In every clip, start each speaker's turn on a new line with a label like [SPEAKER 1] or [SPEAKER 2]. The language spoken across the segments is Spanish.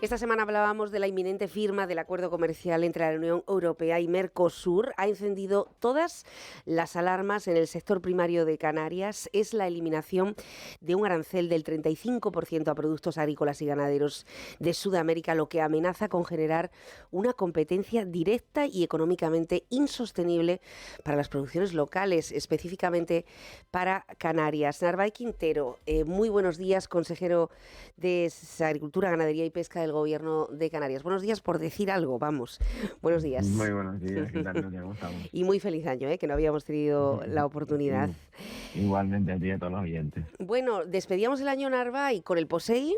[SPEAKER 1] Esta semana hablábamos de la inminente firma del acuerdo comercial entre la Unión Europea y Mercosur. Ha encendido todas las alarmas en el sector primario de Canarias. Es la eliminación de un arancel del 35% a productos agrícolas y ganaderos de Sudamérica, lo que amenaza con generar una competencia directa y económicamente insostenible para las producciones locales, específicamente para Canarias. Narváez Quintero, muy buenos días, consejero de Agricultura, Ganadería y Pesca del Gobierno de Canarias. Buenos días por decir algo, vamos. Buenos
[SPEAKER 2] Muy
[SPEAKER 1] días.
[SPEAKER 2] buenos días, ¿qué tal, Nuria? ¿Cómo estamos?
[SPEAKER 1] Y muy feliz año, que no habíamos tenido la oportunidad.
[SPEAKER 2] I- Igualmente a ti y a todos los oyentes.
[SPEAKER 1] Bueno, despedíamos el año Narváez con el POSEI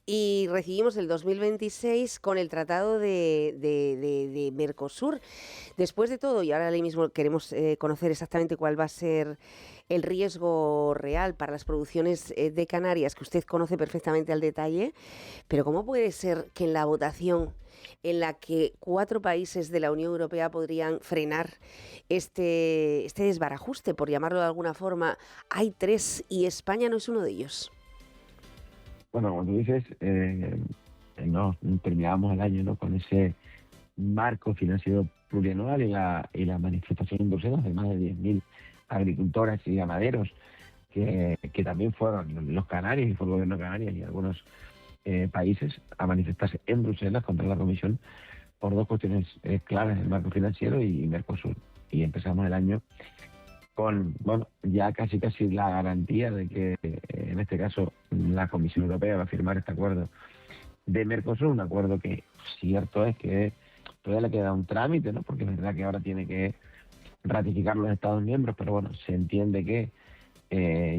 [SPEAKER 1] y recibimos el 2026 con el Tratado de Mercosur. Después de todo, y ahora mismo queremos conocer exactamente cuál va a ser el riesgo real para las producciones de Canarias, que usted conoce perfectamente al detalle, pero ¿cómo puede ser que en la votación en la que 4 países de la Unión Europea podrían frenar este desbarajuste, por llamarlo de alguna forma, hay 3 y España no es uno de ellos?
[SPEAKER 2] Bueno, como tú dices, no, terminamos el año, ¿no?, con ese marco financiero plurianual y la manifestación en Bruselas de más de 10.000 agricultoras y ganaderos que también fueron los canarios y fue el gobierno de Canarias y algunos países a manifestarse en Bruselas contra la Comisión por dos cuestiones claras, el marco financiero y Mercosur. Y empezamos el año con, bueno, ya casi la garantía de que en este caso la Comisión Europea va a firmar este acuerdo de Mercosur, un acuerdo que cierto es que todavía le queda un trámite, ¿no? Porque es verdad que ahora tiene que ratificar los Estados miembros, pero bueno, se entiende que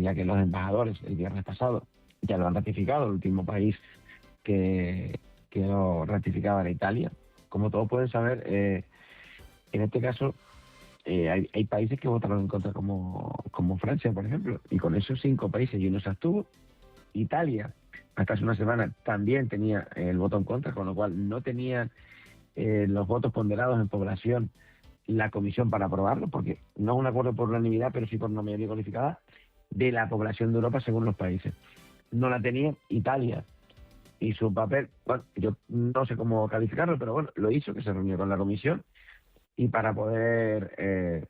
[SPEAKER 2] ya que los embajadores el viernes pasado ya lo han ratificado, el último país que lo ratificaba era Italia. Como todos pueden saber, en este caso hay países que votaron en contra como Francia, por ejemplo, y con esos 5 países y uno se abstuvo. Italia, hasta hace una semana, también tenía el voto en contra, con lo cual no tenía los votos ponderados en población la comisión para aprobarlo, porque no es un acuerdo por unanimidad, pero sí por una mayoría cualificada de la población de Europa según los países. No la tenía Italia y su papel, bueno, yo no sé cómo calificarlo, pero bueno, lo hizo, que se reunió con la comisión y para poder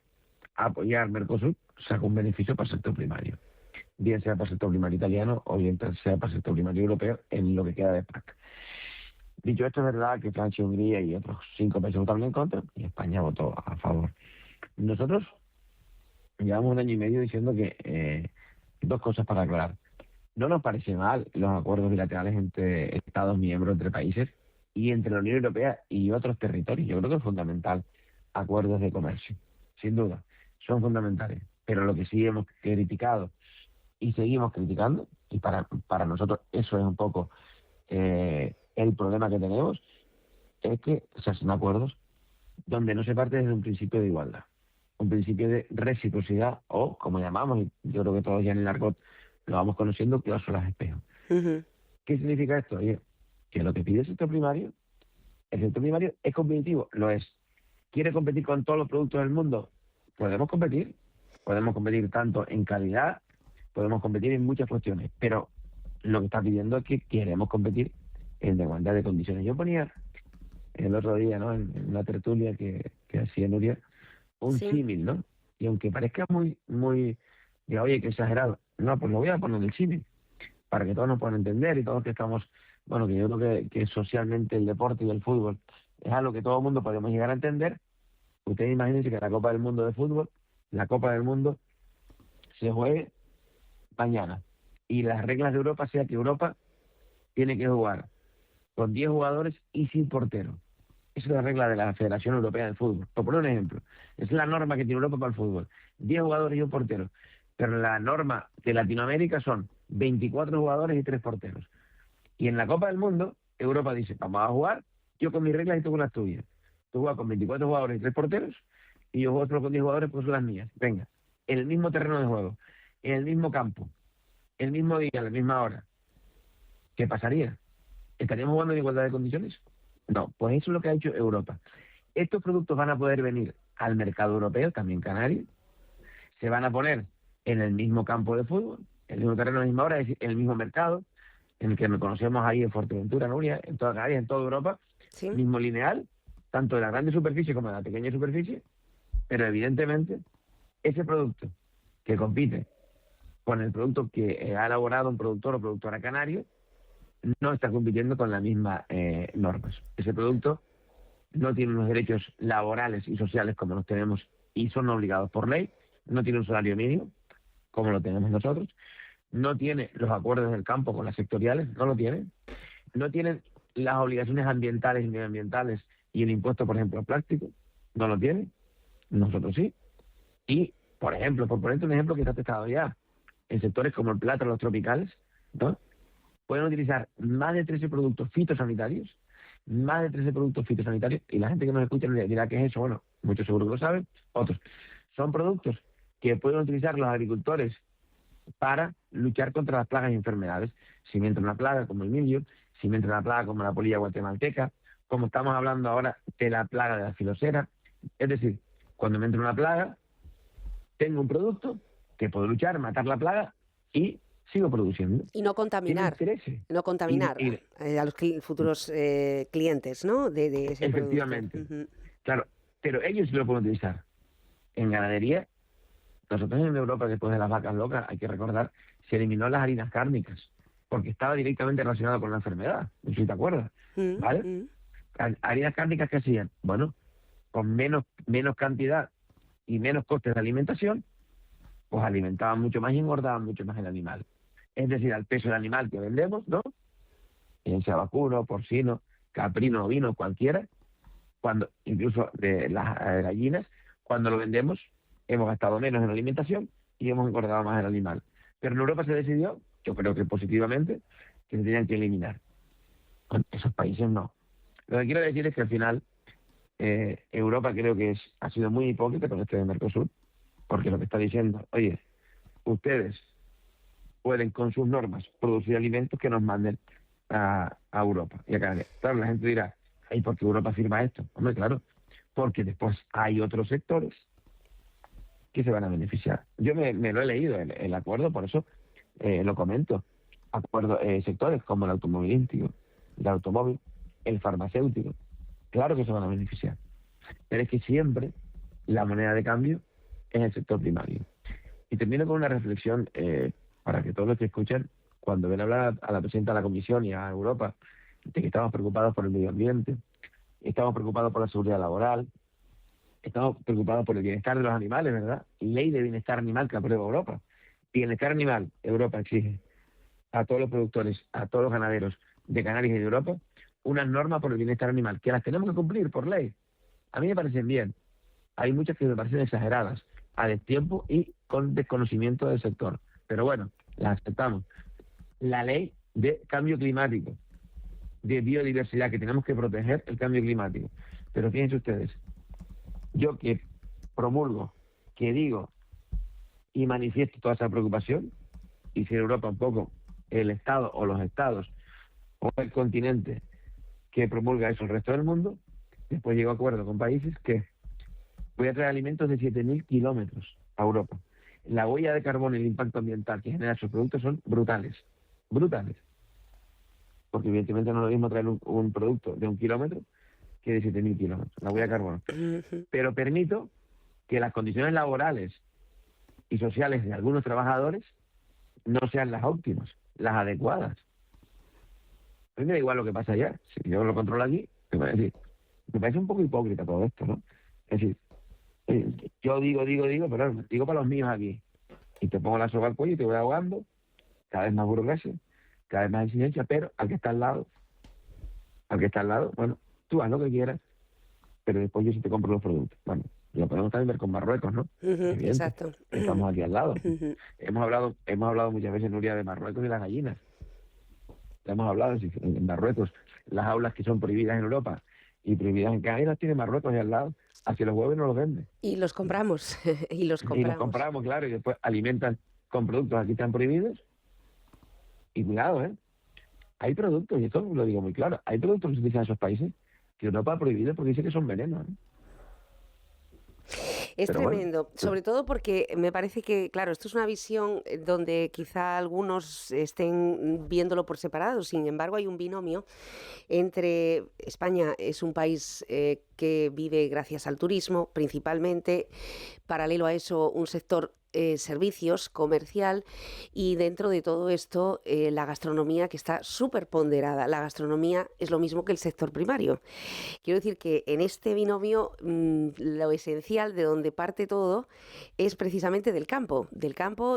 [SPEAKER 2] apoyar Mercosur sacó un beneficio para el sector primario, bien sea para el sector primario italiano o bien sea para el sector primario europeo en lo que queda de PAC. Dicho esto, es verdad que Francia, Hungría y otros 5 países votaron en contra y España votó a favor. Nosotros llevamos un año y medio diciendo que dos cosas para aclarar. No nos parece mal los acuerdos bilaterales entre Estados miembros, entre países y entre la Unión Europea y otros territorios. Yo creo que es fundamental acuerdos de comercio, sin duda, son fundamentales. Pero lo que sí hemos criticado y seguimos criticando, y para nosotros eso es un poco el problema que tenemos, es que se hacen acuerdos donde no se parte desde un principio de igualdad, un principio de reciprocidad o, como llamamos, y yo creo que todos ya en el argot lo vamos conociendo, cláusulas espejo.
[SPEAKER 1] Uh-huh.
[SPEAKER 2] ¿Qué significa esto? Oye, que lo que pide el sector primario es competitivo, lo es. ¿Quiere competir con todos los productos del mundo? Podemos competir tanto en calidad, podemos competir en muchas cuestiones, pero lo que está pidiendo es que queremos competir en igualdad de condiciones. Yo ponía el otro día, ¿no?, en una tertulia que hacía Nuria, un
[SPEAKER 1] Sí.
[SPEAKER 2] símil, ¿no? Y aunque parezca diga, oye, qué exagerado, no, pues lo voy a poner el símil, para que todos nos puedan entender y todos que estamos, bueno, que yo creo que socialmente el deporte y el fútbol es algo que todo el mundo podemos llegar a entender. Ustedes imagínense que la Copa del Mundo de fútbol, la Copa del Mundo, se juegue mañana. Y las reglas de Europa sea que Europa tiene que jugar con 10 jugadores y sin portero. Esa es la regla de la Federación Europea de Fútbol. Por poner un ejemplo, es la norma que tiene Europa para el fútbol. 10 jugadores y un portero. Pero la norma de Latinoamérica son 24 jugadores y 3 porteros. Y en la Copa del Mundo, Europa dice, vamos a jugar, yo con mis reglas y tú con las tuyas. Tú juegas con 24 jugadores y 3 porteros, y yo juego solo con 10 jugadores, pues son las mías. Venga, en el mismo terreno de juego, en el mismo campo, el mismo día, a la misma hora. ¿Qué pasaría? ¿Estaríamos jugando en igualdad de condiciones? No, pues eso es lo que ha hecho Europa. Estos productos van a poder venir al mercado europeo, también canario, se van a poner en el mismo campo de fútbol, en el mismo terreno, a la misma hora, es decir, en el mismo mercado, en el que nos conocemos ahí en Fuerteventura, Nuria, en toda Canarias, en toda Europa,
[SPEAKER 1] Sí.
[SPEAKER 2] mismo lineal, tanto de la grande superficie como de la pequeña superficie, pero evidentemente ese producto que compite con el producto que ha elaborado un productor o productora canario no está compitiendo con las mismas normas. Ese producto no tiene unos derechos laborales y sociales como los tenemos y son obligados por ley, no tiene un salario mínimo como lo tenemos nosotros, no tiene los acuerdos del campo con las sectoriales, no lo tienen, no tienen las obligaciones ambientales y medioambientales y el impuesto, por ejemplo, al plástico, no lo tienen, nosotros sí. Y, por ejemplo, por ponerte un ejemplo que está testado ya, en sectores como el plátano, los tropicales, ¿no? Pueden utilizar más de 13 productos fitosanitarios, y la gente que nos escucha dirá que es eso. Bueno, muchos seguro que lo saben, otros. Son productos que pueden utilizar los agricultores para luchar contra las plagas y enfermedades. Si me entra una plaga como el mildio, si me entra una plaga como la polilla guatemalteca, como estamos hablando ahora de la plaga de la filosera. Es decir, cuando me entra una plaga, tengo un producto que puedo luchar, matar la plaga y sigo produciendo.
[SPEAKER 1] Y no contaminar. No contaminar a los futuros clientes, ¿no? De ese
[SPEAKER 2] efectivamente.
[SPEAKER 1] Producto.
[SPEAKER 2] Claro, pero ellos sí lo pueden utilizar. En ganadería, nosotros en Europa, después de las vacas locas, hay que recordar, se eliminó las harinas cárnicas, porque estaba directamente relacionado con la enfermedad. No sé si te acuerdas, ¿vale? Harinas cárnicas, ¿qué hacían? Bueno, con menos cantidad y menos costes de alimentación, pues alimentaban mucho más y engordaban mucho más el animal. Es decir, al peso del animal que vendemos, ¿no? Sea vacuno, porcino, caprino, ovino, cualquiera, cuando incluso de las gallinas, cuando lo vendemos, hemos gastado menos en alimentación y hemos engordado más el animal. Pero en Europa se decidió, yo creo que positivamente, que se tenían que eliminar. Con esos países no. Lo que quiero decir es que al final Europa creo que ha sido muy hipócrita con este de Mercosur, porque lo que está diciendo, oye, ustedes pueden con sus normas producir alimentos que nos manden a Europa y a Canadá. Claro, la gente dirá, ¿y por qué Europa firma esto? Hombre, claro, porque después hay otros sectores que se van a beneficiar. Yo me lo he leído, el acuerdo, por eso lo comento. Sectores como el automovilístico, el automóvil, el farmacéutico, claro que se van a beneficiar. Pero es que siempre la moneda de cambio es el sector primario. Y termino con una reflexión para que todos los que escuchan, cuando ven hablar a la presidenta de la Comisión y a Europa, de que estamos preocupados por el medio ambiente, estamos preocupados por la seguridad laboral, estamos preocupados por el bienestar de los animales, ¿verdad? Ley de bienestar animal que aprueba Europa. Bienestar animal, Europa exige a todos los productores, a todos los ganaderos de Canarias y de Europa, unas normas por el bienestar animal, que las tenemos que cumplir por ley. A mí me parecen bien. Hay muchas que me parecen exageradas, a destiempo y con desconocimiento del sector. Pero bueno, las aceptamos. La ley de cambio climático, de biodiversidad, que tenemos que proteger el cambio climático. Pero fíjense ustedes, yo que promulgo, que digo y manifiesto toda esa preocupación, y si en Europa un poco el Estado o los Estados o el continente que promulga eso el resto del mundo, después llego a acuerdo con países que voy a traer alimentos de 7.000 kilómetros a Europa. La huella de carbono y el impacto ambiental que generan esos productos son brutales. Brutales. Porque evidentemente no es lo mismo traer un producto de 1 kilómetro que de 7.000 kilómetros, la huella de carbono. Pero permito que las condiciones laborales y sociales de algunos trabajadores no sean las óptimas, las adecuadas. A mí me da igual lo que pasa allá. Si yo lo controlo aquí, me parece un poco hipócrita todo esto, ¿no? Es decir, yo digo, pero digo para los míos aquí. Y te pongo la soga al cuello y te voy ahogando, cada vez más burocracia, cada vez más exigencia, pero al que está al lado, bueno, tú haz lo que quieras, pero después yo sí te compro los productos. Bueno, lo podemos también ver con Marruecos, ¿no?
[SPEAKER 1] Exacto.
[SPEAKER 2] Estamos aquí al lado. Hemos hablado muchas veces, Nuria, de Marruecos y las gallinas. Hemos hablado en Marruecos, las aulas que son prohibidas en Europa y prohibidas en Canadá, las tiene Marruecos ahí al lado, hacia los huevos no los vende.
[SPEAKER 1] Y los compramos,
[SPEAKER 2] Y los compramos, claro, y después alimentan con productos aquí están prohibidos. Y cuidado, hay productos, y esto lo digo muy claro, hay productos que se utilizan en esos países que Europa ha prohibido porque dice que son venenos.
[SPEAKER 1] Es
[SPEAKER 2] Pero bueno,
[SPEAKER 1] tremendo, sobre todo porque me parece que, claro, esto es una visión donde quizá algunos estén viéndolo por separado. Sin embargo, hay un binomio entre España es un país que vive gracias al turismo, principalmente, paralelo a eso un sector servicios, comercial, y dentro de todo esto la gastronomía, que está súper ponderada. La gastronomía es lo mismo que el sector primario. Quiero decir que en este binomio lo esencial de donde parte todo es precisamente del campo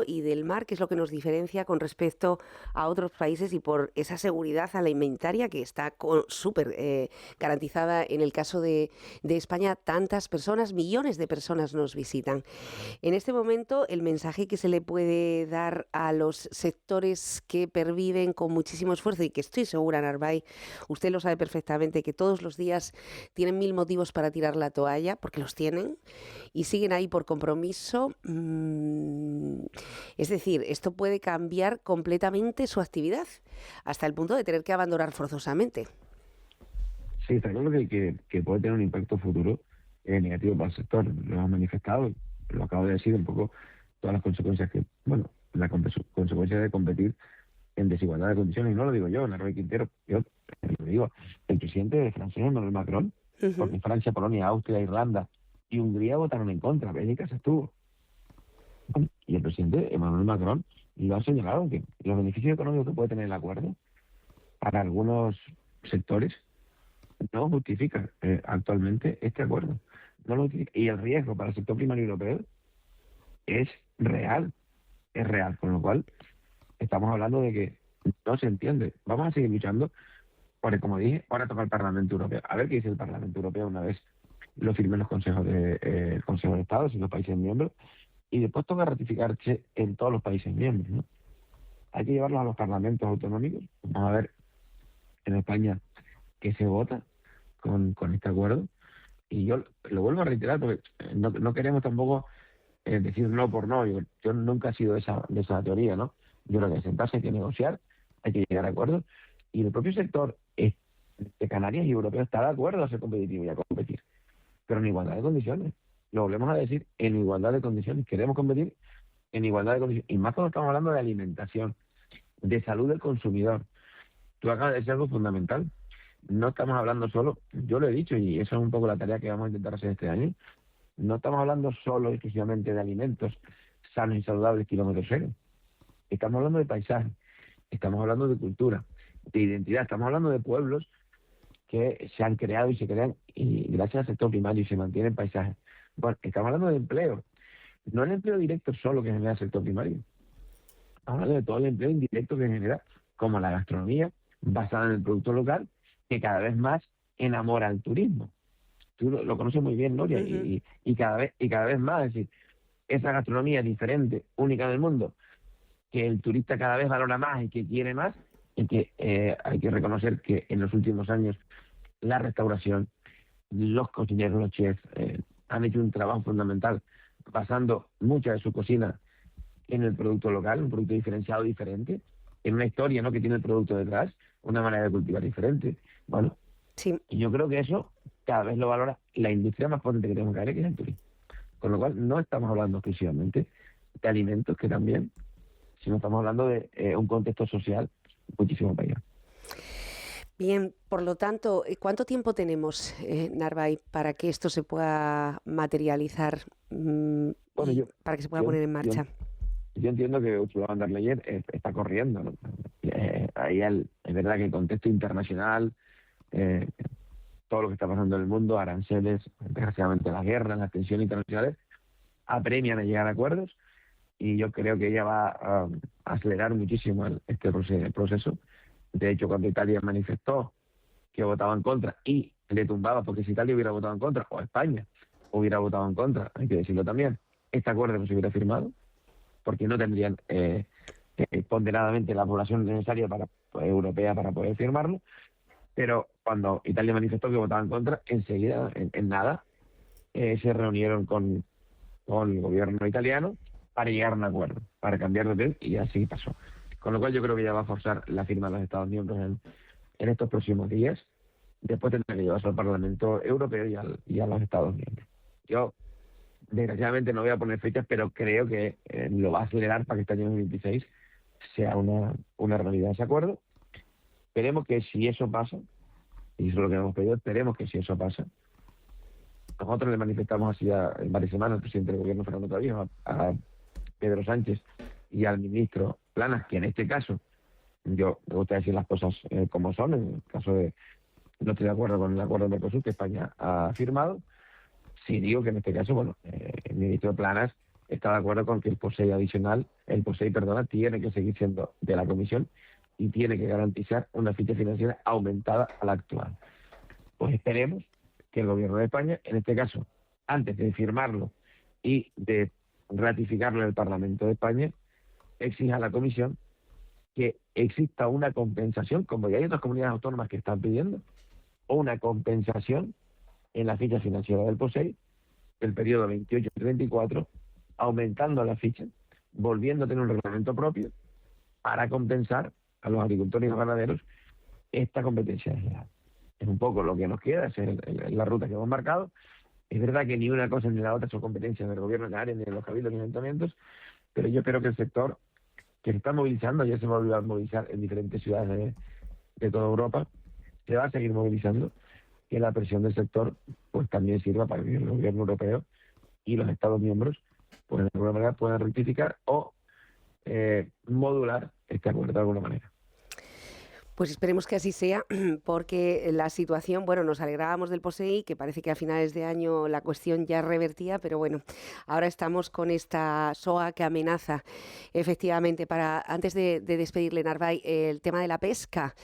[SPEAKER 1] y del mar, que es lo que nos diferencia con respecto a otros países, y por esa seguridad alimentaria que está súper garantizada en el caso de España. Tantas personas, millones de personas nos visitan. En este momento, el mensaje que se le puede dar a los sectores que perviven con muchísimo esfuerzo, y que estoy segura, Narváez, usted lo sabe perfectamente, que todos los días tienen mil motivos para tirar la toalla, porque los tienen, y siguen ahí por compromiso. Es decir, esto puede cambiar completamente su actividad, hasta el punto de tener que abandonar forzosamente.
[SPEAKER 2] sí, está claro que puede tener un impacto futuro negativo para el sector. Lo hemos manifestado, lo acabo de decir un poco, todas las consecuencias que, bueno, la consecuencia de competir en desigualdad de condiciones. Y no lo digo yo, Narváez Quintero, yo lo digo el presidente francés, Emmanuel Macron,
[SPEAKER 1] Ujú.
[SPEAKER 2] porque Francia, Polonia, Austria, Irlanda y Hungría votaron en contra, Bélgica se estuvo. Y el presidente Emmanuel Macron lo ha señalado, que los beneficios económicos que puede tener el acuerdo para algunos sectores no justifica actualmente este acuerdo. No lo justifica. Y el riesgo para el sector primario europeo es real, es real. Con lo cual, estamos hablando de que no se entiende. Vamos a seguir luchando, porque como dije, ahora toca el Parlamento Europeo. A ver qué dice el Parlamento Europeo una vez lo firmen los consejos el Consejo de Estados y los países miembros, y después toca ratificarse en todos los países miembros, ¿no? Hay que llevarlos a los parlamentos autonómicos. Vamos a ver en España qué se vota con este acuerdo. Y yo lo vuelvo a reiterar, porque no queremos tampoco decir no por no. Yo nunca he sido de esa teoría, ¿no? Yo creo que sentarse, hay que negociar, hay que llegar a acuerdos. Y el propio sector de Canarias y europeo está de acuerdo a ser competitivo y a competir, pero en igualdad de condiciones. Lo volvemos a decir, en igualdad de condiciones. Queremos competir en igualdad de condiciones. Y más cuando estamos hablando de alimentación, de salud del consumidor. Tú acabas de decir algo fundamental. No estamos hablando solo, yo lo he dicho, y eso es un poco la tarea que vamos a intentar hacer este año, no estamos hablando solo exclusivamente de alimentos sanos y saludables kilómetro cero. Estamos hablando de paisaje, estamos hablando de cultura, de identidad, estamos hablando de pueblos que se han creado y se crean y gracias al sector primario y se mantienen paisajes. Bueno, estamos hablando de empleo, no el empleo directo solo que genera el sector primario. Estamos hablando de todo el empleo indirecto que genera, como la gastronomía, basada en el producto local, que cada vez más enamora al turismo. Tú lo conoces muy bien, Noria,
[SPEAKER 1] Ujú.
[SPEAKER 2] y cada vez más, es decir, esa gastronomía diferente, única en el mundo, que el turista cada vez valora más y que quiere más, y que hay que reconocer que en los últimos años la restauración, los cocineros, los chefs, han hecho un trabajo fundamental basando mucha de su cocina en el producto local, un producto diferenciado diferente, en una historia, ¿no?, que tiene el producto detrás, una manera de cultivar diferente. Bueno,
[SPEAKER 1] Sí.
[SPEAKER 2] y yo creo que eso cada vez lo valora la industria más potente que tenemos que hacer, que es el turismo. Con lo cual, no estamos hablando exclusivamente de alimentos, que también, sino estamos hablando de un contexto social muchísimo mayor.
[SPEAKER 1] Bien, por lo tanto, ¿cuánto tiempo tenemos, Narváez, para que esto se pueda materializar
[SPEAKER 2] Bueno,
[SPEAKER 1] y para que se pueda
[SPEAKER 2] yo,
[SPEAKER 1] poner en
[SPEAKER 2] yo,
[SPEAKER 1] marcha?
[SPEAKER 2] yo entiendo que Ursula von der Leyen está corriendo, ¿no? Ahí es verdad que el contexto internacional, eh, todo lo que está pasando en el mundo, aranceles, desgraciadamente las guerras, las tensiones internacionales, apremian a llegar a acuerdos, y yo creo que ella va a acelerar muchísimo este proceso. De hecho, cuando Italia manifestó que votaba en contra y le tumbaba, porque si Italia hubiera votado en contra, o España hubiera votado en contra, hay que decirlo también, este acuerdo no se hubiera firmado, porque no tendrían ponderadamente la población necesaria europea para poder firmarlo. Pero cuando Italia manifestó que votaba en contra, enseguida, en nada, se reunieron con el gobierno italiano para llegar a un acuerdo, para cambiar de opinión, y así pasó. Con lo cual yo creo que ya va a forzar la firma de los Estados miembros en estos próximos días. Después tendrá que llevarse al Parlamento Europeo y a los Estados miembros. Yo Desgraciadamente no voy a poner fechas, pero creo que lo va a acelerar para que este año 2026 sea una realidad ese acuerdo. Esperemos que si eso pasa, y eso es lo que hemos pedido, esperemos que si eso pasa, nosotros le manifestamos así en varias semanas al presidente del gobierno, Fernando Travieso, a Pedro Sánchez y al ministro Planas, que en este caso, yo me gusta decir las cosas como son, en el caso de no estoy de acuerdo con el acuerdo de Mercosur que España ha firmado, sí digo que en este caso, bueno, el ministro Planas está de acuerdo con que el POSEI adicional, tiene que seguir siendo de la Comisión y tiene que garantizar una ficha financiera aumentada a la actual. Pues esperemos que el gobierno de España, en este caso, antes de firmarlo y de ratificarlo en el Parlamento de España, exija a la Comisión que exista una compensación, como ya hay otras comunidades autónomas que están pidiendo, o una compensación en la ficha financiera del POSEI del periodo 28-34, aumentando la ficha, volviendo a tener un reglamento propio para compensar a los agricultores y los ganaderos esta competencia desleal. Es un poco lo que nos queda, es la ruta que hemos marcado. Es verdad que ni una cosa ni la otra son competencias del gobierno de Canarias, ni de los cabildos ni ayuntamientos, pero yo espero que el sector que se está movilizando, ya se va a volver a movilizar en diferentes ciudades de toda Europa, se va a seguir movilizando, que la presión del sector pues también sirva para que el gobierno europeo y los Estados miembros pues de alguna manera puedan rectificar o modular este acuerdo de alguna manera.
[SPEAKER 1] Pues esperemos que así sea, porque la situación, bueno, nos alegrábamos del POSEI, que parece que a finales de año la cuestión ya revertía, pero bueno, ahora estamos con esta SOA que amenaza. Efectivamente, antes de despedirle, Narvay, el tema de la pesca,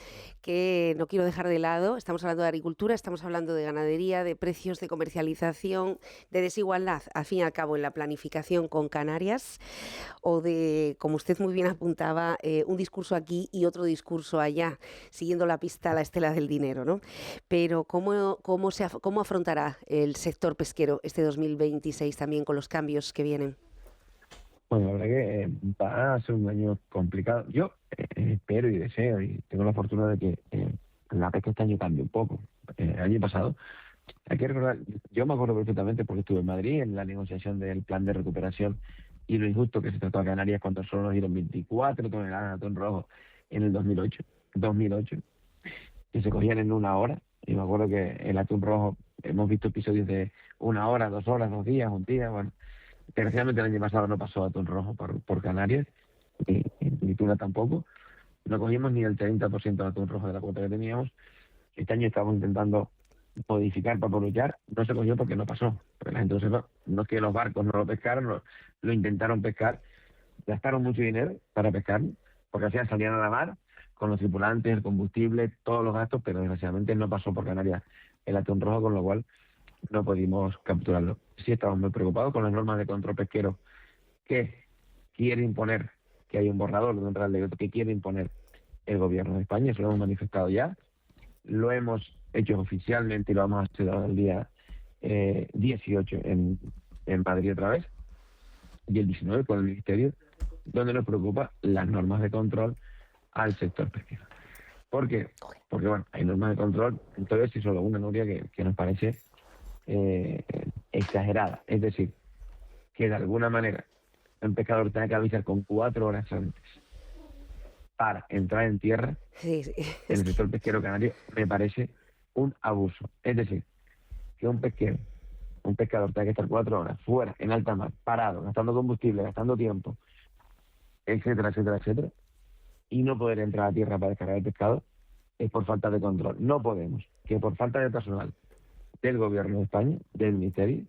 [SPEAKER 1] que no quiero dejar de lado. Estamos hablando de agricultura, estamos hablando de ganadería, de precios, de comercialización, de desigualdad, al fin y al cabo, en la planificación con Canarias, o de, como usted muy bien apuntaba, un discurso aquí y otro discurso allá, siguiendo la pista a la estela del dinero, ¿no? Pero ¿cómo afrontará el sector pesquero este 2026 también con los cambios que vienen?
[SPEAKER 2] Bueno, la verdad que va a ser un año complicado. Yo espero y deseo y tengo la fortuna de que la pesca este año cambie un poco. El año pasado, hay que recordar, yo me acuerdo perfectamente porque estuve en Madrid en la negociación del plan de recuperación y lo injusto que se trató a Canarias cuando solo nos dieron 24 toneladas de atún rojo en el 2008, que se cogían en una hora. Y me acuerdo que el atún rojo, hemos visto episodios de 1 hora, 2 horas, 2 días, un día. Bueno, desgraciadamente el año pasado no pasó atún rojo por Canarias, ni tuna tampoco. No cogimos ni el 30% de atún rojo de la cuota que teníamos. Este año estamos intentando modificar para aprovechar. No se cogió porque no pasó. Porque la gente no es que los barcos no lo pescaron, lo intentaron pescar, gastaron mucho dinero para pescar, porque hacían salían a la mar con los tripulantes, el combustible, todos los gastos, pero desgraciadamente no pasó por Canarias el atún rojo, con lo cual no pudimos capturarlo. Sí estamos muy preocupados con las normas de control pesquero que quiere imponer, que hay un borrador de un real decreto que quiere imponer el gobierno de España. Eso lo hemos manifestado ya, lo hemos hecho oficialmente y lo vamos a hacer el día 18 en Madrid otra vez, y el 19 con el Ministerio, donde nos preocupa las normas de control al sector pesquero. ¿Por qué? Porque, bueno, hay normas de control, entonces, y solo una, Nuria, que nos parece exagerada. Es decir, que de alguna manera un pescador tenga que avisar con 4 horas antes para entrar en tierra,
[SPEAKER 1] sí.
[SPEAKER 2] En el sector pesquero canario, me parece un abuso. Es decir, que un pescador tenga que estar 4 horas fuera, en alta mar, parado, gastando combustible, gastando tiempo, etcétera, etcétera, etcétera, y no poder entrar a tierra para descargar el pescado, es por falta de control. No podemos, que por falta de personal del gobierno de España, del Ministerio,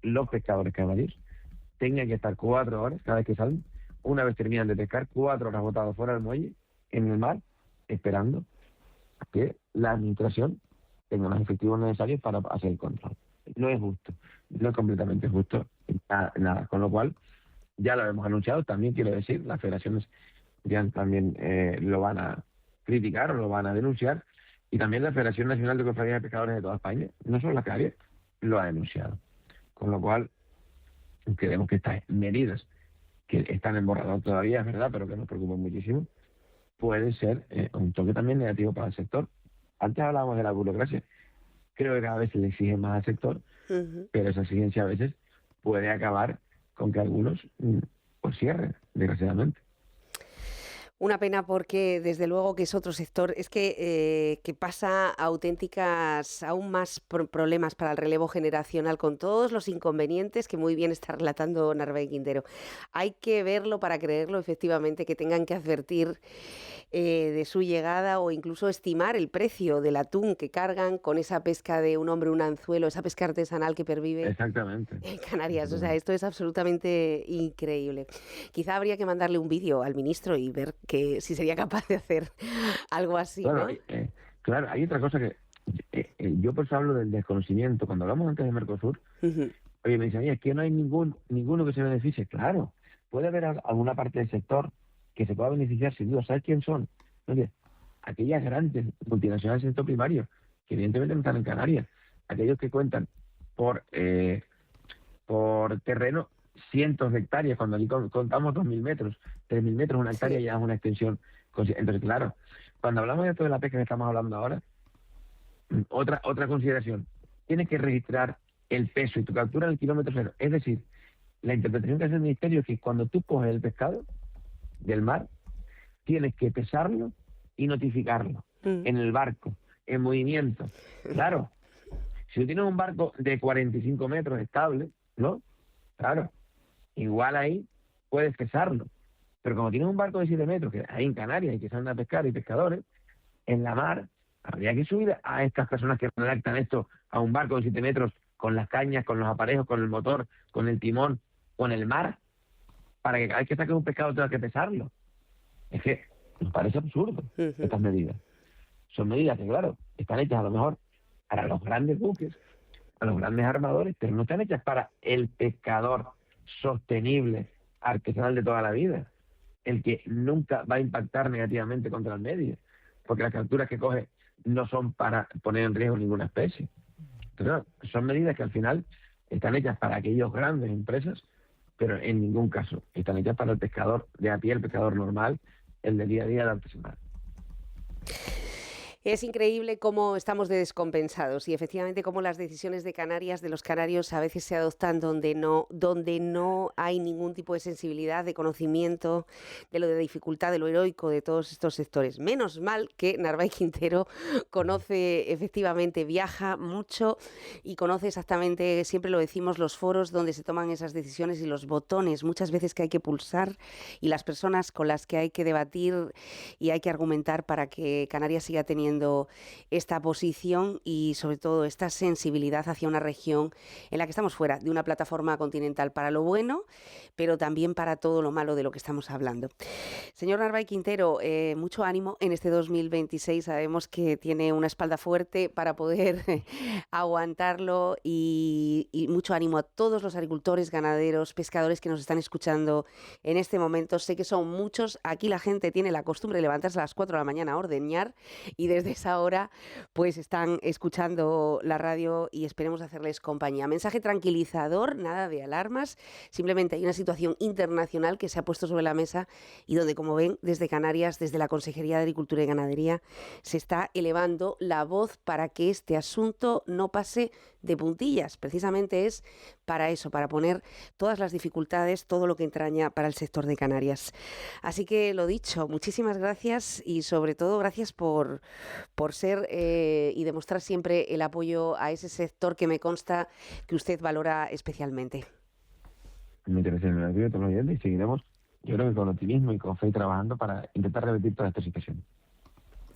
[SPEAKER 2] los pescadores canarios tengan que estar 4 horas cada vez que salen, una vez terminan de pescar, 4 horas botados fuera del muelle, en el mar, esperando a que la administración tenga los efectivos necesarios para hacer el control. No es justo, no es completamente justo, nada. Con lo cual, ya lo hemos anunciado, también quiero decir, las federaciones ya también lo van a criticar o lo van a denunciar, y también la Federación Nacional de Cofradías de Pescadores de toda España, no solo la Canarias, lo ha denunciado. Con lo cual, creemos que estas medidas, que están en borrador todavía, es verdad, pero que nos preocupan muchísimo, pueden ser un toque también negativo para el sector. Antes hablábamos de la burocracia. Creo que cada vez se le exige más al sector, pero esa exigencia a veces puede acabar con que algunos pues cierren, desgraciadamente.
[SPEAKER 1] Una pena porque desde luego que es otro sector, es que pasa auténticas, aún más problemas para el relevo generacional con todos los inconvenientes que muy bien está relatando Narváez Quintero. Hay que verlo para creerlo, efectivamente, que tengan que advertir de su llegada o incluso estimar el precio del atún que cargan con esa pesca de un hombre, un anzuelo, esa pesca artesanal que pervive
[SPEAKER 2] Exactamente.
[SPEAKER 1] en Canarias. O sea, esto es absolutamente increíble. Quizá habría que mandarle un vídeo al ministro y ver que si sería capaz de hacer algo así,
[SPEAKER 2] Claro,
[SPEAKER 1] ¿no?
[SPEAKER 2] claro, hay otra cosa que yo por eso hablo del desconocimiento. Cuando hablamos antes de Mercosur,
[SPEAKER 1] Ujú.
[SPEAKER 2] oye, me dicen, oye, es que no hay ninguno que se beneficie. Claro, puede haber alguna parte del sector que se pueda beneficiar sin duda. ¿Sabes quién son? Oye, aquellas grandes multinacionales del sector primario, que evidentemente no están en Canarias, aquellos que cuentan por terreno cientos de hectáreas, cuando aquí contamos 2.000 metros, 3.000 metros, una hectárea
[SPEAKER 1] Sí.
[SPEAKER 2] ya es una extensión. Entonces, claro, cuando hablamos de toda la pesca que estamos hablando ahora, otra consideración, tienes que registrar el peso y tu captura en el kilómetro cero. Es decir, la interpretación que hace el ministerio es que cuando tú coges el pescado del mar, tienes que pesarlo y notificarlo en el barco, en movimiento. Claro, si tú tienes un barco de 45 metros estable, ¿no? Claro, igual ahí puedes pesarlo. Pero como tienes un barco de 7 metros, que hay en Canarias y que salen a pescar y pescadores, en la mar habría que subir a estas personas que redactan esto a un barco de 7 metros con las cañas, con los aparejos, con el motor, con el timón, con el mar, para que cada vez que saques un pescado tengas que pesarlo. Es que nos parece absurdo estas medidas. Son medidas que, claro, están hechas a lo mejor para los grandes buques, a los grandes armadores, pero no están hechas para el pescador sostenible, artesanal de toda la vida, el que nunca va a impactar negativamente contra el medio, porque las capturas que coge no son para poner en riesgo ninguna especie. Entonces, son medidas que al final están hechas para aquellas grandes empresas, pero en ningún caso están hechas para el pescador de a pie, el pescador normal, el de día a día, el artesanal.
[SPEAKER 1] Es increíble cómo estamos de descompensados y efectivamente cómo las decisiones de Canarias, de los canarios, a veces se adoptan donde no hay ningún tipo de sensibilidad, de conocimiento, de lo de dificultad, de lo heroico de todos estos sectores. Menos mal que Narváez Quintero conoce efectivamente, viaja mucho y conoce exactamente, siempre lo decimos, los foros donde se toman esas decisiones y los botones muchas veces que hay que pulsar y las personas con las que hay que debatir y hay que argumentar para que Canarias siga teniendo esta posición y sobre todo esta sensibilidad hacia una región en la que estamos fuera de una plataforma continental para lo bueno, pero también para todo lo malo de lo que estamos hablando. Señor Narváez Quintero, mucho ánimo en este 2026. Sabemos que tiene una espalda fuerte para poder aguantarlo y mucho ánimo a todos los agricultores, ganaderos, pescadores que nos están escuchando en este momento. Sé que son muchos. Aquí la gente tiene la costumbre de levantarse a las 4 de la mañana a ordeñar y desde esa hora pues están escuchando la radio y esperemos hacerles compañía. Mensaje tranquilizador, nada de alarmas, simplemente hay una situación internacional que se ha puesto sobre la mesa y donde, como ven, desde Canarias, desde la Consejería de Agricultura y Ganadería, se está elevando la voz para que este asunto no pase de puntillas. Precisamente es para eso, para poner todas las dificultades, todo lo que entraña para el sector de Canarias. Así que lo dicho, muchísimas gracias y sobre todo gracias por ser y demostrar siempre el apoyo a ese sector que me consta que usted valora especialmente.
[SPEAKER 2] Me interesa en el de todos los oyentes y seguiremos, yo creo que con optimismo y con fe trabajando para intentar revertir toda esta situación.